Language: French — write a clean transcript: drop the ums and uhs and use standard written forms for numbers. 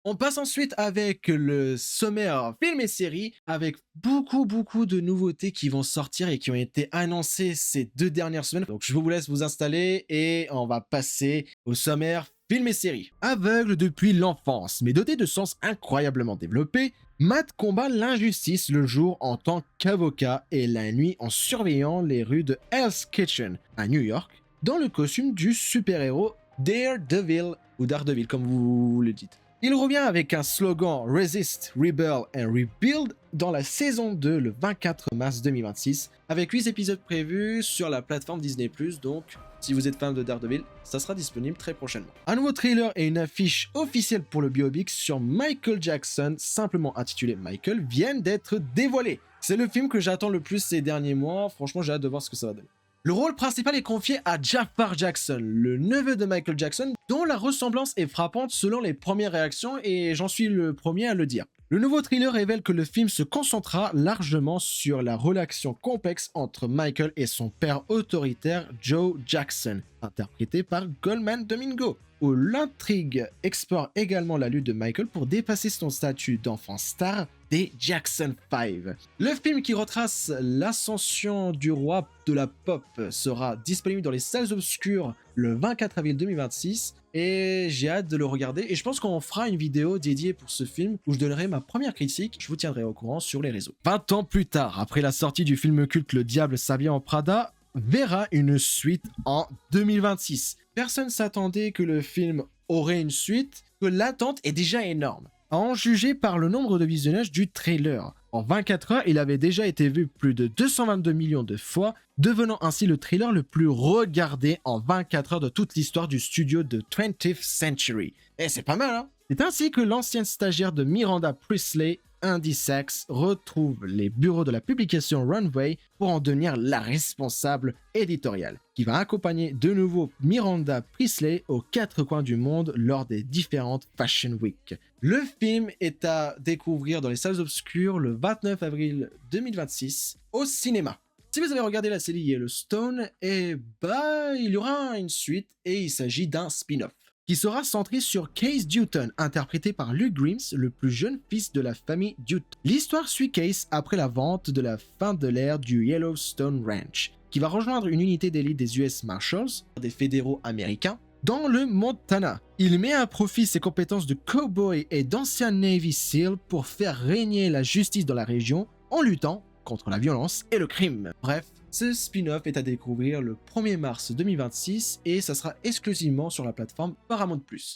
On passe ensuite avec le sommaire film et séries, avec beaucoup de nouveautés qui vont sortir et qui ont été annoncées ces 2 dernières semaines. Donc je vous laisse vous installer et on va passer au sommaire film et séries. Aveugle depuis l'enfance, mais doté de sens incroyablement développés, Matt combat l'injustice le jour en tant qu'avocat et la nuit en surveillant les rues de Hell's Kitchen à New York, dans le costume du super-héros Daredevil, ou Daredevil comme vous le dites. Il revient avec un slogan Resist, Rebel and Rebuild dans la saison 2 le 24 mars 2026, avec 8 épisodes prévus sur la plateforme Disney+, donc si vous êtes fan de Daredevil, ça sera disponible très prochainement. Un nouveau trailer et une affiche officielle pour le biopic sur Michael Jackson, simplement intitulé Michael, viennent d'être dévoilés. C'est le film que j'attends le plus ces derniers mois, franchement j'ai hâte de voir ce que ça va donner. Le rôle principal est confié à Jafar Jackson, le neveu de Michael Jackson, dont la ressemblance est frappante selon les premières réactions et j'en suis le premier à le dire. Le nouveau thriller révèle que le film se concentrera largement sur la relation complexe entre Michael et son père autoritaire Joe Jackson, interprété par Goldman Domingo, où l'intrigue explore également la lutte de Michael pour dépasser son statut d'enfant star des Jackson 5. Le film qui retrace l'ascension du roi de la pop sera disponible dans les salles obscures le 24 avril 2026 et j'ai hâte de le regarder et je pense qu'on fera une vidéo dédiée pour ce film où je donnerai ma première critique, je vous tiendrai au courant sur les réseaux. 20 ans plus tard, après la sortie du film culte Le Diable s'habille en Prada, verra une suite en 2026. Personne s'attendait que le film aurait une suite, que l'attente est déjà énorme. À en juger par le nombre de visionnages du trailer. En 24 heures, il avait déjà été vu plus de 222 millions de fois, devenant ainsi le trailer le plus regardé en 24 heures de toute l'histoire du studio de 20th Century. Et c'est pas mal, hein? C'est ainsi que l'ancienne stagiaire de Miranda Priestley, Andy Sachs, retrouve les bureaux de la publication Runway pour en devenir la responsable éditoriale, qui va accompagner de nouveau Miranda Priestley aux 4 coins du monde lors des différentes Fashion Week. Le film est à découvrir dans les salles obscures le 29 avril 2026 au cinéma. Si vous avez regardé la série Yellowstone, il y aura une suite et il s'agit d'un spin-off qui sera centré sur Case Dutton, interprété par Luke Grimes, le plus jeune fils de la famille Dutton. L'histoire suit Case après la vente de la fin de l'ère du Yellowstone Ranch, qui va rejoindre une unité d'élite des US Marshals, des fédéraux américains, dans le Montana. Il met à profit ses compétences de cowboy et d'ancien Navy SEAL pour faire régner la justice dans la région en luttant contre la violence et le crime. Bref, ce spin-off est à découvrir le 1er mars 2026 et ça sera exclusivement sur la plateforme Paramount+.